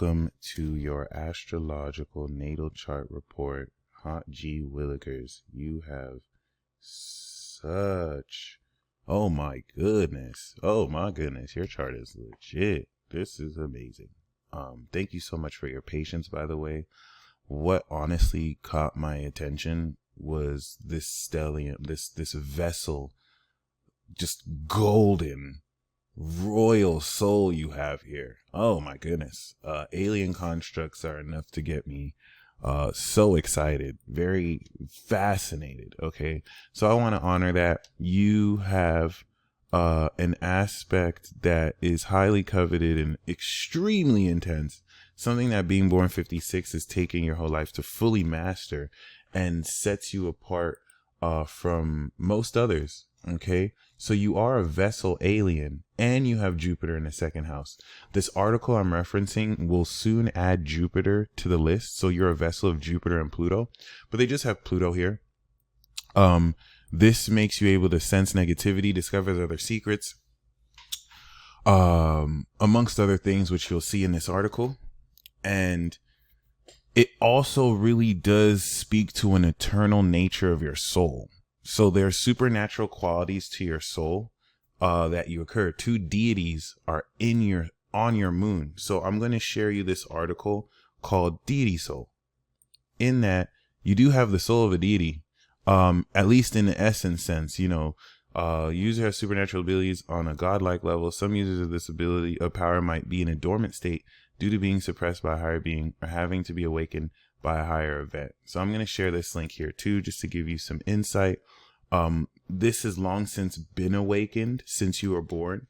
Welcome to your astrological natal chart report. Hot G Willikers, you have such... Oh my goodness, your chart is legit. This is amazing. Thank you so much for your patience, by the way. What honestly caught my attention was this stellium, this vessel, just golden royal soul you have here. Oh my goodness. Alien constructs are enough to get me so excited, very fascinated. Okay, so I want to honor that you have an aspect that is highly coveted and extremely intense, something that being born 56 is taking your whole life to fully master and sets you apart from most others. Okay, so you are a vessel alien and you have Jupiter in the second house. This article I'm referencing will soon add Jupiter to the list. So you're a vessel of Jupiter and Pluto, but they just have Pluto here. This makes you able to sense negativity, discover other secrets, amongst other things, which you'll see in this article. And it also really does speak to an eternal nature of your soul. So there are supernatural qualities to your soul that you occur. Two deities are on your moon. So I'm going to share you this article called Deity Soul. In that, you do have the soul of a deity, at least in the essence sense. User has supernatural abilities on a godlike level. Some users of this ability of power might be in a dormant state due to being suppressed by a higher being or having to be awakened by a higher event. So I'm going to share this link here too, just to give you some insight. This has long since been awakened since you were born.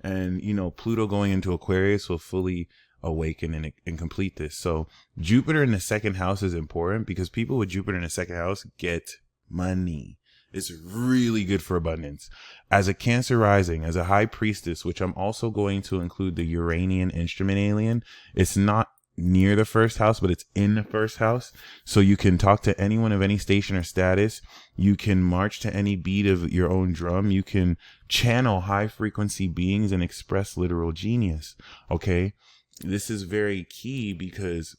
And, Pluto going into Aquarius will fully awaken and complete this. So Jupiter in the second house is important because people with Jupiter in the second house get money. It's really good for abundance. As a Cancer rising, as a high priestess, which I'm also going to include the Uranian instrument alien, it's not near the first house, but it's in the first house. So you can talk to anyone of any station or status. You can march to any beat of your own drum. You can channel high frequency beings and express literal genius. Okay. This is very key because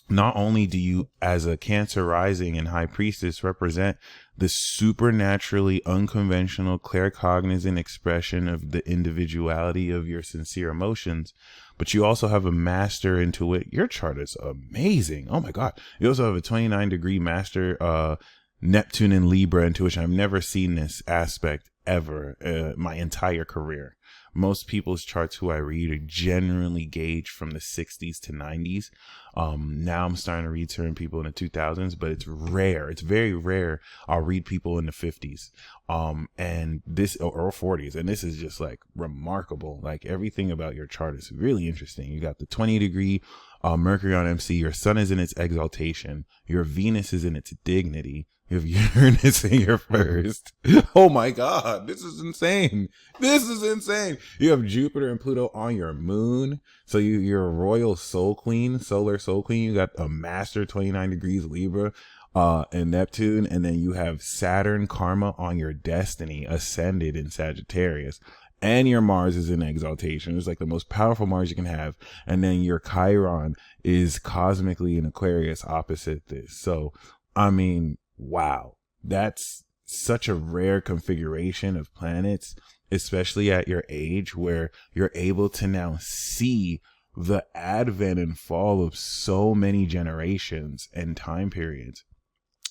not only do you, as a Cancer rising and high priestess, represent the supernaturally unconventional claircognizant expression of the individuality of your sincere emotions, but you also have a master intuit. Your chart is amazing. Oh my God. You also have a 29-degree master Neptune in Libra intuition. I've never seen this aspect ever my entire career. Most people's charts who I read are generally gauged from the 60s to 90s. Now I'm starting to read certain people in the 2000s, but it's rare. It's very rare. I'll read people in the 50s, and this or 40s. And this is just like remarkable. Like everything about your chart is really interesting. You got the 20-degree Mercury on MC. Your sun is in its exaltation. Your Venus is in its dignity. You have Uranus in your first. Oh my God, this is insane. This is insane. You have Jupiter and Pluto on your moon. So you're a royal soul queen, solar soul queen. You got a master 29 degrees Libra and Neptune. And then you have Saturn karma on your destiny, ascended in Sagittarius. And your Mars is in exaltation. It's like the most powerful Mars you can have. And then your Chiron is cosmically in Aquarius opposite this. So, I mean, wow, that's such a rare configuration of planets, especially at your age where you're able to now see the advent and fall of so many generations and time periods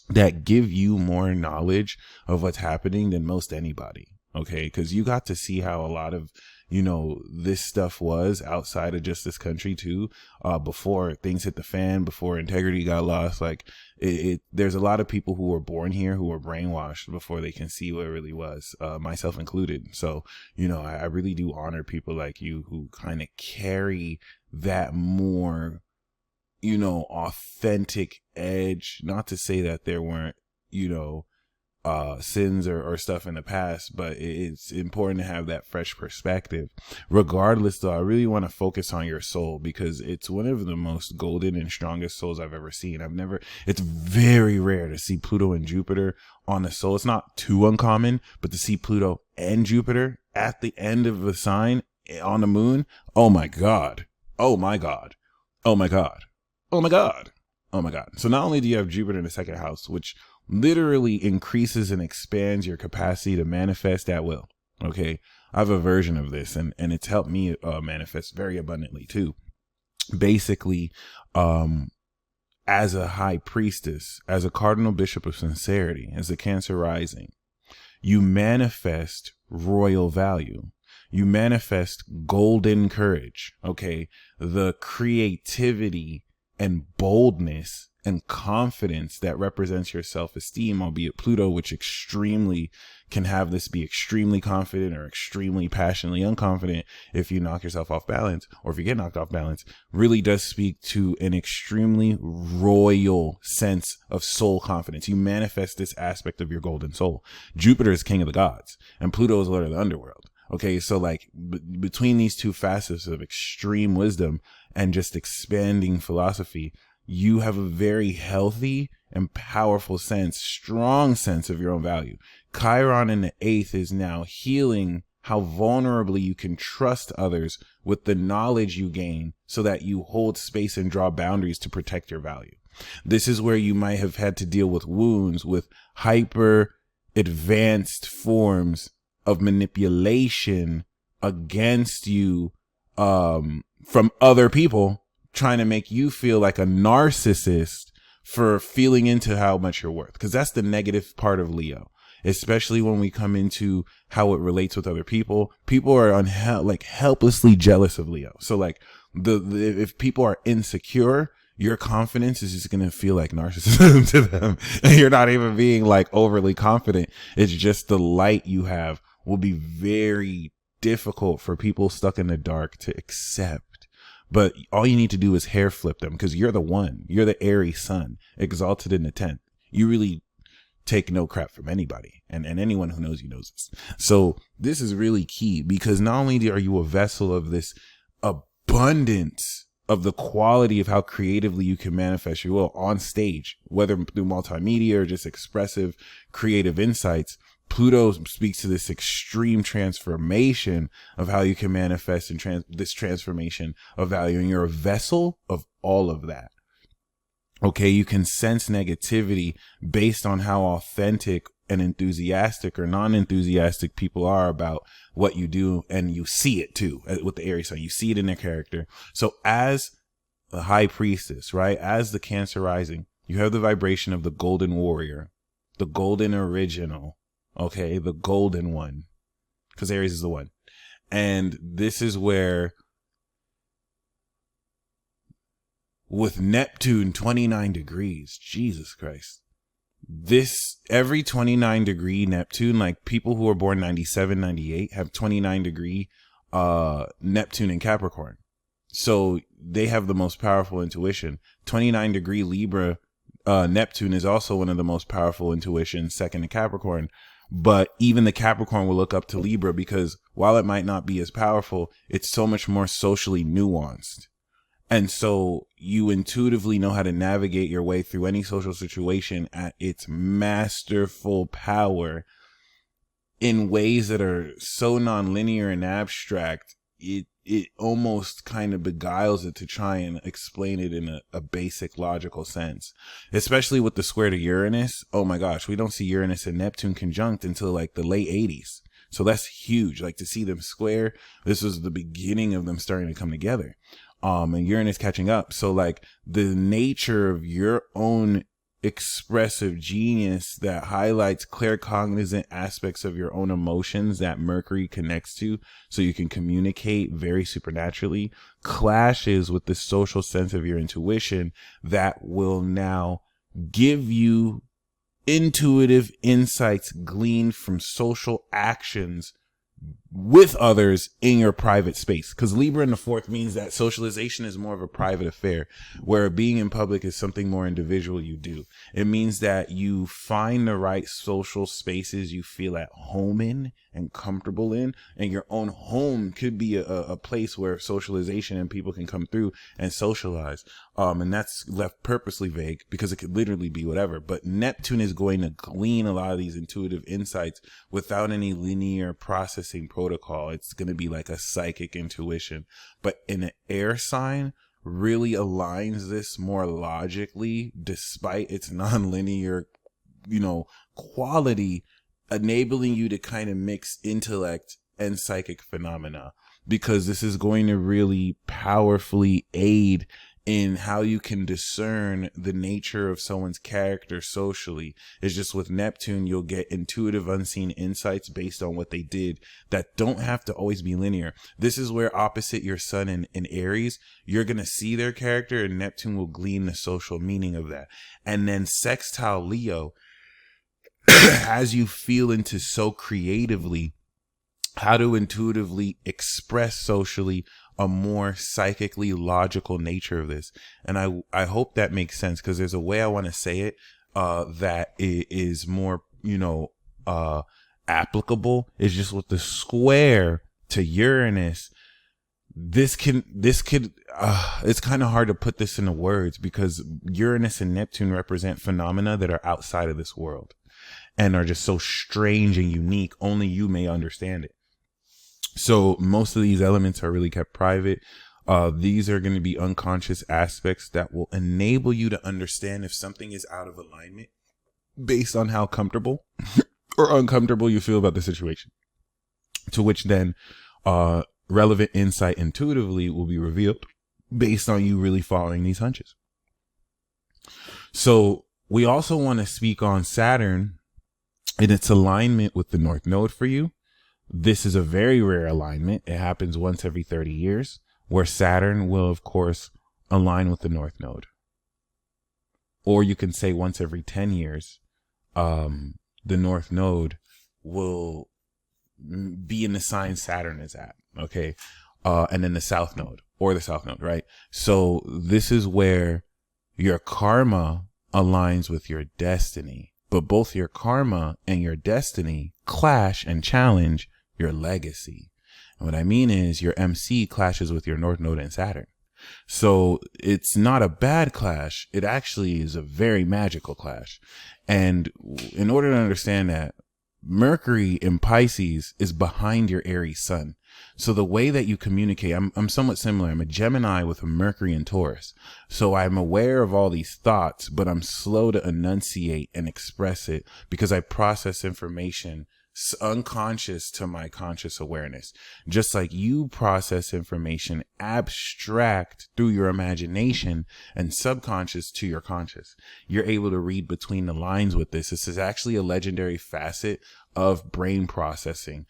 that give you more knowledge of what's happening than most anybody. Okay, because you got to see how a lot of, this stuff was outside of just this country too, before things hit the fan, before integrity got lost. Like there's a lot of people who were born here who were brainwashed before they can see what it really was, myself included. So, I really do honor people like you who kind of carry that more, authentic edge. Not to say that there weren't, sins or stuff in the past, but it's important to have that fresh perspective. Regardless though, I really want to focus on your soul because it's one of the most golden and strongest souls I've ever seen. It's very rare to see Pluto and Jupiter on the soul. It's not too uncommon, but to see Pluto and Jupiter at the end of a sign on the moon, oh my God. Oh my God. Oh my God. Oh my God. So not only do you have Jupiter in the second house, which literally increases and expands your capacity to manifest at will. Okay. I have a version of this and it's helped me manifest very abundantly too. Basically, as a high priestess, as a cardinal bishop of sincerity, as a Cancer rising, you manifest royal value. You manifest golden courage. Okay. The creativity and boldness and confidence that represents your self-esteem, albeit Pluto, which extremely can have this be extremely confident or extremely passionately unconfident if you knock yourself off balance, or if you get knocked off balance, really does speak to an extremely royal sense of soul confidence. You manifest this aspect of your golden soul. Jupiter is king of the gods and Pluto is lord of the underworld. Okay, so like between these two facets of extreme wisdom and just expanding philosophy, you have a very healthy and powerful sense, strong sense of your own value. Chiron in the 8th is now healing how vulnerably you can trust others with the knowledge you gain so that you hold space and draw boundaries to protect your value. This is where you might have had to deal with wounds, with hyper advanced forms of manipulation against you from other people, trying to make you feel like a narcissist for feeling into how much you're worth. Because that's the negative part of Leo, especially when we come into how it relates with other people. People are helplessly jealous of Leo. So like if people are insecure, your confidence is just going to feel like narcissism to them. And you're not even being like overly confident. It's just the light you have will be very difficult for people stuck in the dark to accept. But all you need to do is hair flip them, because you're the one. You're the Aries sun, exalted in the 10th. You really take no crap from anybody. And anyone who knows you knows this. So this is really key, because not only are you a vessel of this abundance of the quality of how creatively you can manifest your will on stage, whether through multimedia or just expressive creative insights, Pluto speaks to this extreme transformation of how you can manifest and this transformation of value. And you're a vessel of all of that. Okay. You can sense negativity based on how authentic and enthusiastic or non-enthusiastic people are about what you do. And you see it too with the Aries sign. You see it in their character. So as the high priestess, right? As the Cancer rising, you have the vibration of the golden warrior, the golden original. Okay, the golden one, because Aries is the one. And this is where, with Neptune 29 degrees, Jesus Christ, every 29 degree Neptune, like people who are born 97, 98 have 29 degree Neptune in Capricorn. So they have the most powerful intuition. 29 degree Libra Neptune is also one of the most powerful intuitions, second to Capricorn. But even the Capricorn will look up to Libra, because while it might not be as powerful, it's so much more socially nuanced. And so you intuitively know how to navigate your way through any social situation at its masterful power in ways that are so nonlinear and abstract. It almost kind of beguiles it to try and explain it in a basic logical sense, especially with the square to Uranus. Oh my gosh, we don't see Uranus and Neptune conjunct until like the late 80s. So that's huge. Like to see them square, this was the beginning of them starting to come together. And Uranus catching up. So like the nature of your own expressive genius that highlights claircognizant aspects of your own emotions that Mercury connects to so you can communicate very supernaturally, clashes with the social sense of your intuition that will now give you intuitive insights gleaned from social actions with others in your private space. Because Libra in the 4th means that socialization is more of a private affair, where being in public is something more individual you do. It means that you find the right social spaces you feel at home in and comfortable in, and your own home could be a place where socialization and people can come through and socialize. And that's left purposely vague because it could literally be whatever. But Neptune is going to glean a lot of these intuitive insights without any linear processing protocol. It's going to be like a psychic intuition. But in an air sign, really aligns this more logically, despite its nonlinear, quality, enabling you to kind of mix intellect and psychic phenomena, because this is going to really powerfully aid in how you can discern the nature of someone's character socially. It's just with Neptune, you'll get intuitive, unseen insights based on what they did that don't have to always be linear. This is where opposite your sun in Aries, you're going to see their character, and Neptune will glean the social meaning of that. And then sextile Leo has you feel into so creatively how to intuitively express socially a more psychically logical nature of this. And I hope that makes sense, because there's a way I want to say it that is more, applicable. It's just with the square to Uranus. It's kind of hard to put this into words, because Uranus and Neptune represent phenomena that are outside of this world and are just so strange and unique. Only you may understand it. So most of these elements are really kept private. These are going to be unconscious aspects that will enable you to understand if something is out of alignment based on how comfortable or uncomfortable you feel about the situation, to which then relevant insight intuitively will be revealed based on you really following these hunches. So we also want to speak on Saturn and its alignment with the North Node for you. This is a very rare alignment. It happens once every 30 years, where Saturn will, of course, align with the North Node. Or you can say once every 10 years, the North Node will be in the sign Saturn is at, okay? And then the South Node, right? So this is where your karma aligns with your destiny, but both your karma and your destiny clash and challenge your legacy. And what I mean is your MC clashes with your North Node and Saturn. So it's not a bad clash. It actually is a very magical clash. And in order to understand that, Mercury in Pisces is behind your Aries sun. So the way that you communicate, I'm somewhat similar. I'm a Gemini with a Mercury in Taurus. So I'm aware of all these thoughts, but I'm slow to enunciate and express it because I process information unconscious to my conscious awareness. Just like you process information abstract through your imagination and subconscious to your conscious. You're able to read between the lines with this. This is actually a legendary facet of brain processing,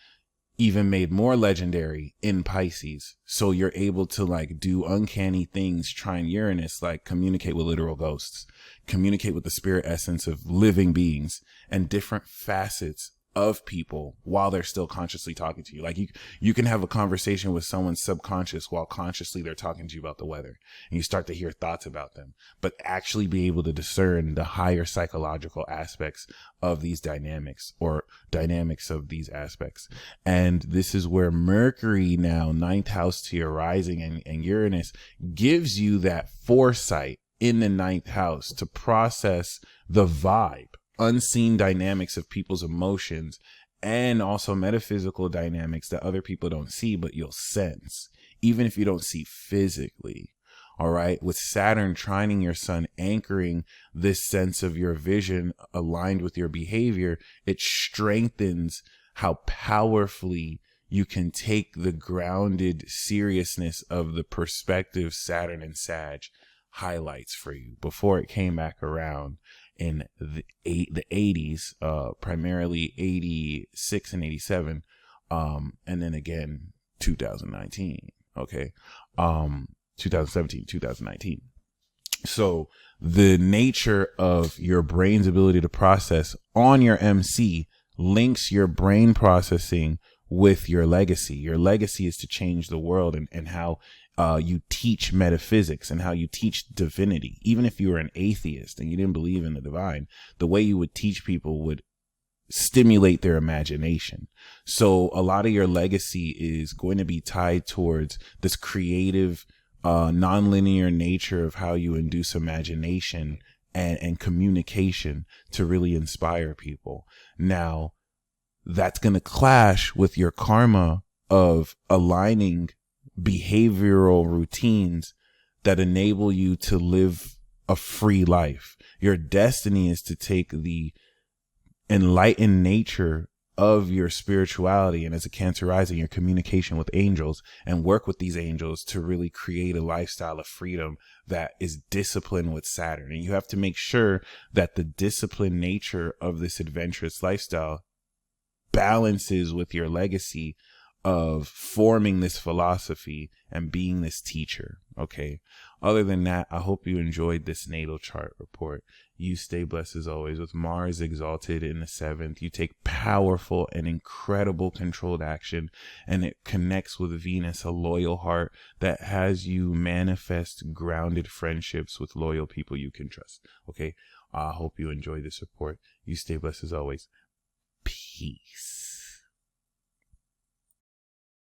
even made more legendary in Pisces. So you're able to do uncanny things, trying Uranus, like communicate with literal ghosts, communicate with the spirit essence of living beings and different facets of people while they're still consciously talking to you. Like you can have a conversation with someone's subconscious while consciously they're talking to you about the weather, and you start to hear thoughts about them, but actually be able to discern the higher psychological aspects of these dynamics or dynamics of these aspects. And this is where Mercury, now 9th house to your rising, and Uranus gives you that foresight in the 9th house to process the vibe, unseen dynamics of people's emotions, and also metaphysical dynamics that other people don't see, but you'll sense, even if you don't see physically. All right. With Saturn trining your sun, anchoring this sense of your vision aligned with your behavior, it strengthens how powerfully you can take the grounded seriousness of the perspective Saturn and Sag highlights for you before it came back around in the 80s, primarily 86 and 87, and then again 2019, okay, 2017, 2019. So the nature of your brain's ability to process on your MC links your brain processing with your legacy. Your legacy is to change the world, and how you teach metaphysics and how you teach divinity. Even if you were an atheist and you didn't believe in the divine, the way you would teach people would stimulate their imagination. So a lot of your legacy is going to be tied towards this creative, nonlinear nature of how you induce imagination and communication to really inspire people. Now, that's going to clash with your karma of aligning behavioral routines that enable you to live a free life. Your destiny is to take the enlightened nature of your spirituality, and as a Cancer rising, your communication with angels, and work with these angels to really create a lifestyle of freedom that is disciplined with Saturn. And you have to make sure that the disciplined nature of this adventurous lifestyle balances with your legacy of forming this philosophy and being this teacher. Okay. Other than that, I hope you enjoyed this natal chart report. You stay blessed as always. With Mars exalted in the 7th, you take powerful and incredible controlled action, and it connects with Venus, a loyal heart that has you manifest grounded friendships with loyal people you can trust. Okay. I hope you enjoyed this report. You stay blessed as always. Peace.